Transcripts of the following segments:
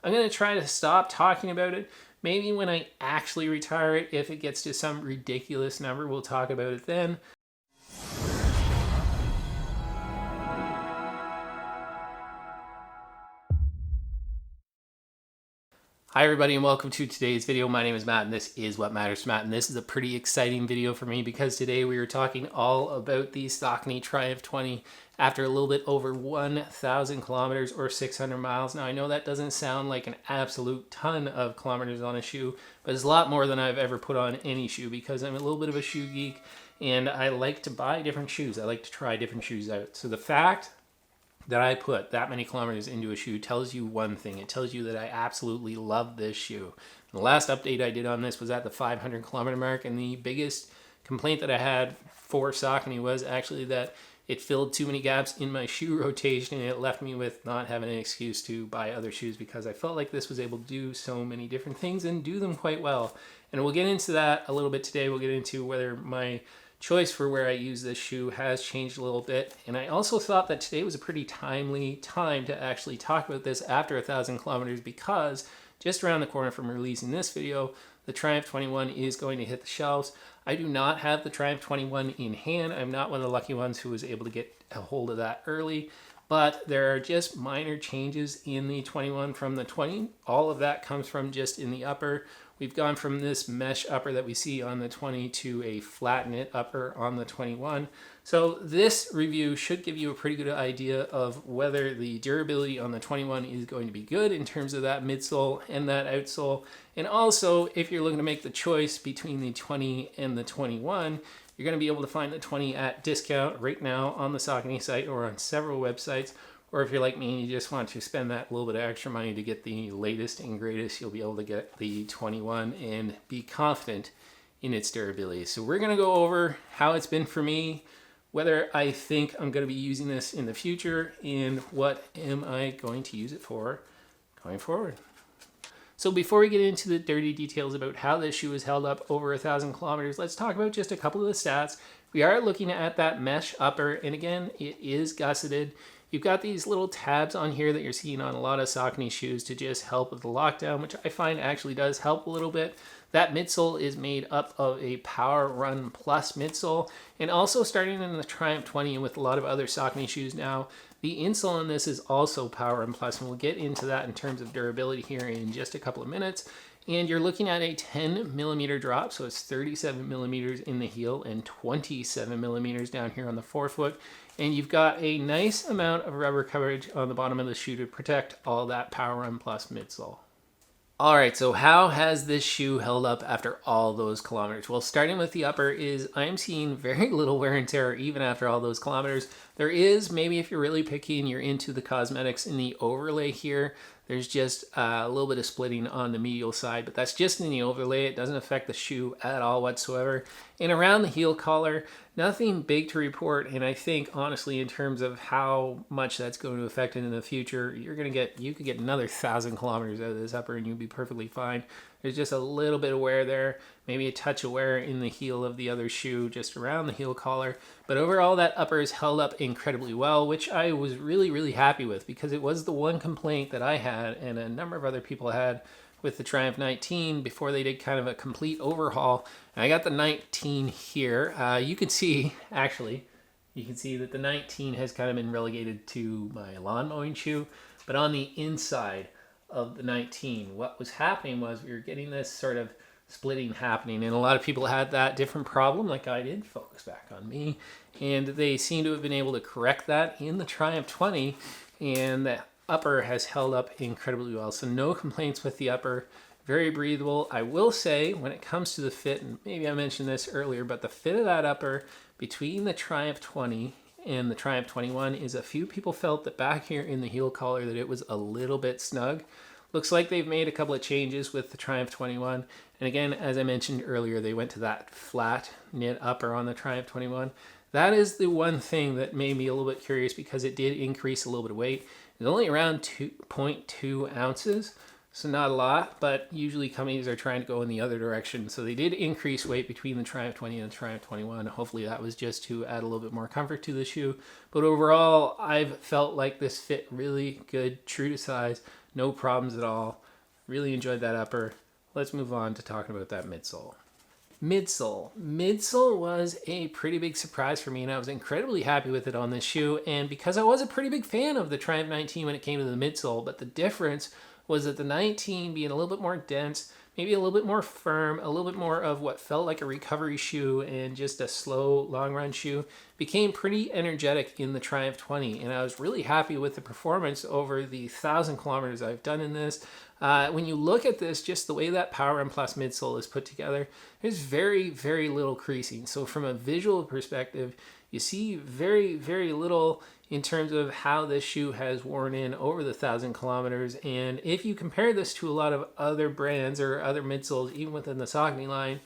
I'm going to try to stop talking about it. Maybe when I actually retire it, if it gets to some ridiculous number, we'll talk about it then. Hi everybody and welcome to today's video. My name is Matt and this is What Matters to Matt, and this is a pretty exciting video for me because today we are talking all about the Saucony Triumph 20 after a little bit over 1,000 kilometers or 600 miles. Now I know that doesn't sound like an absolute ton of kilometers on a shoe, but it's a lot more than I've ever put on any shoe because I'm a little bit of a shoe geek and I like to buy different shoes. I like to try different shoes out. So the fact that I put that many kilometers into a shoe tells you one thing. It tells you that I absolutely love this shoe. And the last update I did on this was at the 500 kilometer mark, and the biggest complaint that I had for Saucony was actually that it filled too many gaps in my shoe rotation, and it left me with not having an excuse to buy other shoes because I felt like this was able to do so many different things and do them quite well. And we'll get into that a little bit today. We'll get into whether my choice for where I use this shoe has changed a little bit. And I also thought that today was a pretty timely time to actually talk about this after 1,000 kilometers because just around the corner from releasing this video, the Triumph 21 is going to hit the shelves. I do not have the Triumph 21 in hand. I'm not one of the lucky ones who was able to get a hold of that early, but there are just minor changes in the 21 from the 20. All of that comes from just in the upper. We've gone from this mesh upper that we see on the 20 to a flat knit upper on the 21. So this review should give you a pretty good idea of whether the durability on the 21 is going to be good in terms of that midsole and that outsole. And also, if you're looking to make the choice between the 20 and the 21, you're going to be able to find the 20 at discount right now on the Saucony site or on several websites. Or if you're like me and you just want to spend that little bit of extra money to get the latest and greatest, you'll be able to get the 21 and be confident in its durability. So we're going to go over how it's been for me, whether I think I'm going to be using this in the future, and what am I going to use it for going forward. So before we get into the dirty details about how this shoe has held up over 1,000 kilometers, let's talk about just a couple of the stats. We are looking at that mesh upper, and again, it is gusseted. You've got these little tabs on here that you're seeing on a lot of Saucony shoes to just help with the lockdown, which I find actually does help a little bit. That midsole is made up of a Power Run Plus midsole, and also starting in the Triumph 20 and with a lot of other Saucony shoes now, the insole on this is also Power Run Plus, and we'll get into that in terms of durability here in just a couple of minutes. And you're looking at a 10 millimeter drop, so it's 37 millimeters in the heel and 27 millimeters down here on the forefoot. And you've got a nice amount of rubber coverage on the bottom of the shoe to protect all that Power Run Plus midsole. All right, so how has this shoe held up after all those kilometers? Well, starting with the upper is I'm seeing very little wear and tear even after all those kilometers. There is, maybe if you're really picky and you're into the cosmetics in the overlay here, there's just a little bit of splitting on the medial side, but that's just in the overlay. It doesn't affect the shoe at all whatsoever. And around the heel collar, nothing big to report. And I think honestly, in terms of how much that's going to affect it in the future, you could get another 1,000 kilometers out of this upper and you'd be perfectly fine. There's just a little bit of wear there, maybe a touch of wear in the heel of the other shoe, just around the heel collar. But overall, that upper is held up incredibly well, which I was really, really happy with because it was the one complaint that I had and a number of other people had with the Triumph 19 before they did kind of a complete overhaul. And I got the 19 here. You can see, actually, you can see that the 19 has kind of been relegated to my lawn mowing shoe. But on the inside of the 19, what was happening was we were getting this sort of splitting happening, and a lot of people had that different problem like I did. Focus back on me. And they seem to have been able to correct that in the Triumph 20, and the upper has held up incredibly well. So no complaints with the upper, very breathable. I will say when it comes to the fit, and maybe I mentioned this earlier, but the fit of that upper between the Triumph 20 and the Triumph 21 is a few people felt that back here in the heel collar that it was a little bit snug. Looks like they've made a couple of changes with the Triumph 21. And again, as I mentioned earlier, they went to that flat knit upper on the Triumph 21. That is the one thing that made me a little bit curious because it did increase a little bit of weight. It's only around 2.2 ounces, so not a lot, but usually companies are trying to go in the other direction. So they did increase weight between the Triumph 20 and the Triumph 21. Hopefully that was just to add a little bit more comfort to the shoe. But overall, I've felt like this fit really good, true to size. No problems at all. Really enjoyed that upper. Let's move on to talking about that midsole. Midsole. Midsole was a pretty big surprise for me, and I was incredibly happy with it on this shoe. And because I was a pretty big fan of the Triumph 19 when it came to the midsole, but the difference was that the 19 being a little bit more dense, maybe a little bit more firm, a little bit more of what felt like a recovery shoe and just a slow long run shoe, became pretty energetic in the Triumph 20. And I was really happy with the performance over the 1,000 kilometers I've done in this. When you look at this, just the way that Power M Plus midsole is put together, there's very, very little creasing. So from a visual perspective, you see very, very little in terms of how this shoe has worn in over the 1,000 kilometers. And if you compare this to a lot of other brands or other midsoles, even within the Saucony line,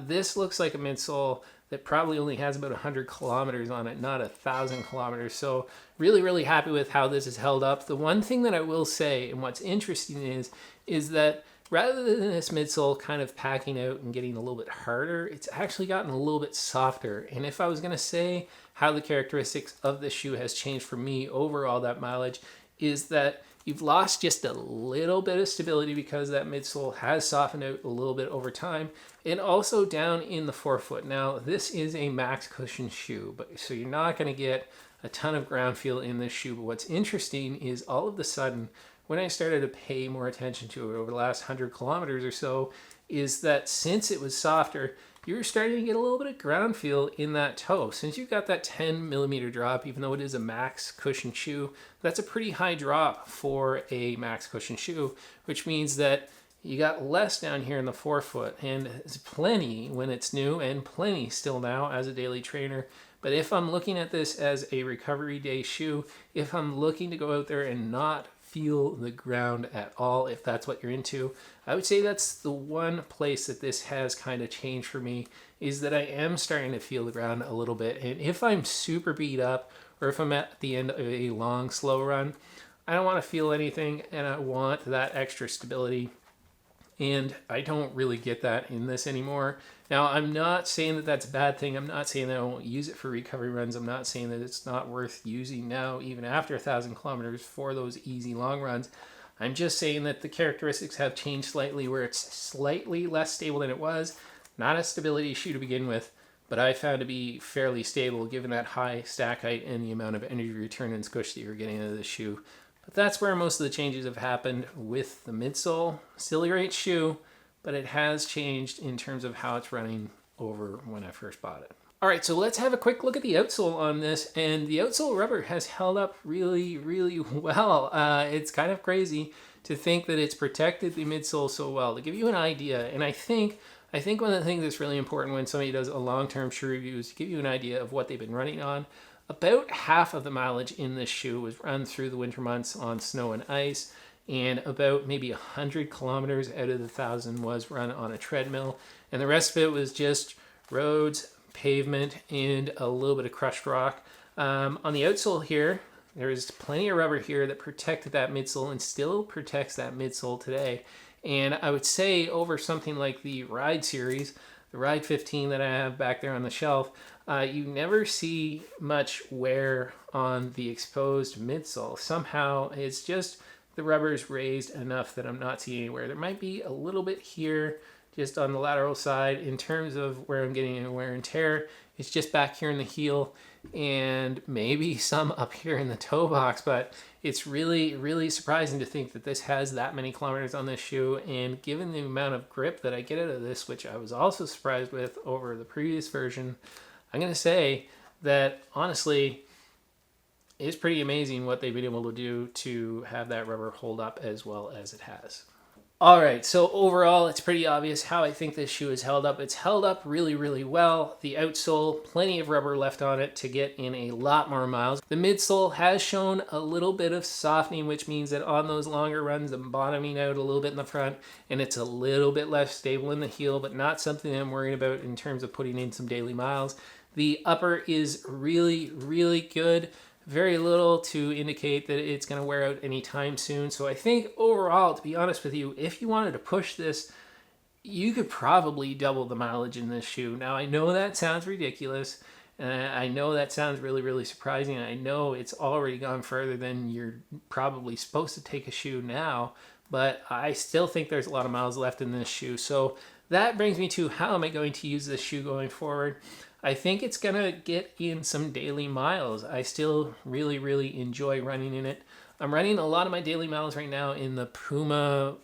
this looks like a midsole that probably only has about 100 kilometers on it, not 1,000 kilometers. So really, really happy with how this is held up. The one thing that I will say, and what's interesting is that rather than this midsole kind of packing out and getting a little bit harder, it's actually gotten a little bit softer. And if I was gonna say how the characteristics of this shoe has changed for me over all that mileage, is that you've lost just a little bit of stability because that midsole has softened out a little bit over time, and also down in the forefoot. Now, this is a max cushion shoe, but so you're not going to get a ton of ground feel in this shoe. But what's interesting is all of a sudden, when I started to pay more attention to it over the last 100 kilometers or so, is that since it was softer, you're starting to get a little bit of ground feel in that toe. Since you've got that 10 millimeter drop, even though it is a max cushion shoe, that's a pretty high drop for a max cushion shoe, which means that you got less down here in the forefoot, and it's plenty when it's new and plenty still now as a daily trainer. But if I'm looking at this as a recovery day shoe, if I'm looking to go out there and not feel the ground at all, if that's what you're into, I would say that's the one place that this has kind of changed for me, is that I am starting to feel the ground a little bit. And if I'm super beat up, or if I'm at the end of a long slow run, I don't want to feel anything, and I want that extra stability. And I don't really get that in this anymore. Now, I'm not saying that that's a bad thing. I'm not saying that I won't use it for recovery runs. I'm not saying that it's not worth using now, even after 1,000 kilometers, for those easy long runs. I'm just saying that the characteristics have changed slightly, where it's slightly less stable than it was. Not a stability shoe to begin with, but I found to be fairly stable given that high stack height and the amount of energy return and squish that you're getting out of the shoe. But that's where most of the changes have happened with the midsole. Still a great shoe, but it has changed in terms of how it's running over when I first bought it. All right, so let's have a quick look at the outsole on this. And the outsole rubber has held up really, really well. It's kind of crazy to think that it's protected the midsole so well. To give you an idea, and I think one of the things that's really important when somebody does a long-term shoe review is to give you an idea of what they've been running on. About half of the mileage in this shoe was run through the winter months on snow and ice, and about maybe 100 kilometers out of the 1,000 was run on a treadmill, and the rest of it was just roads, pavement, and a little bit of crushed rock. On the outsole here, there is plenty of rubber here that protected that midsole and still protects that midsole today. And I would say over something like the Ride series, the Ride 15 that I have back there on the shelf, you never see much wear on the exposed midsole. Somehow it's just the rubber's raised enough that I'm not seeing anywhere. There might be a little bit here just on the lateral side in terms of where I'm getting a wear and tear. It's just back here in the heel and maybe some up here in the toe box, but it's really, really surprising to think that this has that many kilometers on this shoe. And given the amount of grip that I get out of this, which I was also surprised with over the previous version, I'm going to say that honestly, it's pretty amazing what they've been able to do to have that rubber hold up as well as it has. All right, so overall, it's pretty obvious how I think this shoe is held up. It's held up really, really well. The outsole, plenty of rubber left on it to get in a lot more miles. The midsole has shown a little bit of softening, which means that on those longer runs, I'm bottoming out a little bit in the front, and it's a little bit less stable in the heel, but not something I'm worried about in terms of putting in some daily miles. The upper is really, really good. Very little to indicate that it's going to wear out anytime soon. So I think overall, to be honest with you, if you wanted to push this, you could probably double the mileage in this shoe. Now, I know that sounds ridiculous, And I know that sounds really, really surprising. I know it's already gone further than you're probably supposed to take a shoe now, but I still think there's a lot of miles left in this shoe. So that brings me to, how am I going to use this shoe going forward? I think it's going to get in some daily miles. I still really, really enjoy running in it. I'm running a lot of my daily miles right now in the Puma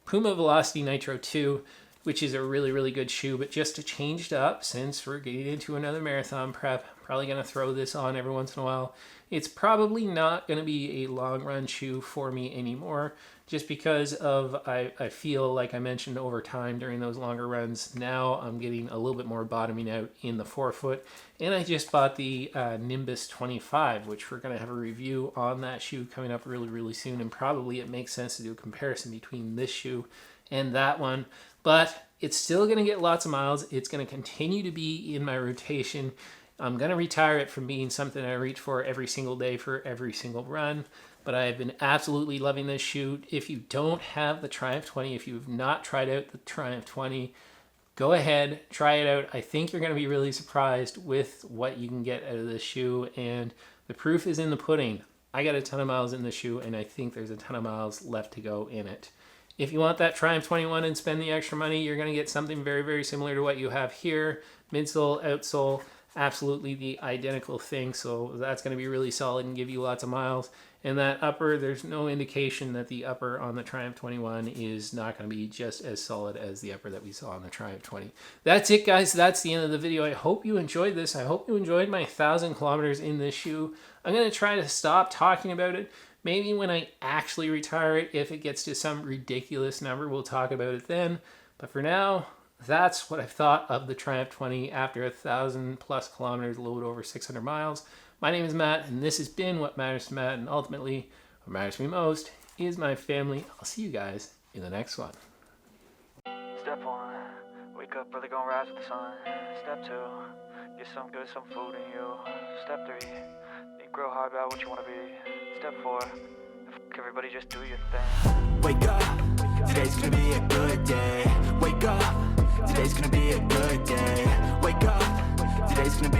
Velocity Nitro 2, which is a really, really good shoe. But just to change it up, since we're getting into another marathon prep, probably going to throw this on every once in a while. It's probably not going to be a long run shoe for me anymore, just because of, I feel like I mentioned over time during those longer runs, now I'm getting a little bit more bottoming out in the forefoot. And I just bought the Nimbus 25, which we're going to have a review on that shoe coming up really, really soon. And probably it makes sense to do a comparison between this shoe and that one. But it's still going to get lots of miles. It's going to continue to be in my rotation. I'm going to retire it from being something I reach for every single day for every single run. But I have been absolutely loving this shoe. If you don't have the Triumph 20, if you've not tried out the Triumph 20, go ahead, try it out. I think you're going to be really surprised with what you can get out of this shoe. And the proof is in the pudding. I got a ton of miles in the shoe, and I think there's a ton of miles left to go in it. If you want that Triumph 21 and spend the extra money, you're going to get something very, very similar to what you have here. Midsole, outsole, absolutely the identical thing. So that's going to be really solid and give you lots of miles. And that upper, there's no indication that the upper on the Triumph 21 is not going to be just as solid as the upper that we saw on the Triumph 20. That's it, guys. That's the end of the video. I hope you enjoyed this. I hope you enjoyed my 1,000 kilometers in this shoe. I'm going to try to stop talking about it. Maybe when I actually retire it, if it gets to some ridiculous number, we'll talk about it then. But for now, that's what I've thought of the Triumph 20 after 1,000 plus kilometers, a little bit over 600 miles. My name is Matt, and this has been What Matters to Matt, and ultimately, what matters to me most is my family. I'll see you guys in the next one. Step 1, wake up early, gonna rise with the sun. Step 2, get some food in you. Step 3, think real hard about what you wanna be. Step 4, everybody just do your thing. Wake up, today's gonna be a good day. Wake up, today's gonna be a good day. Wake up, today's gonna be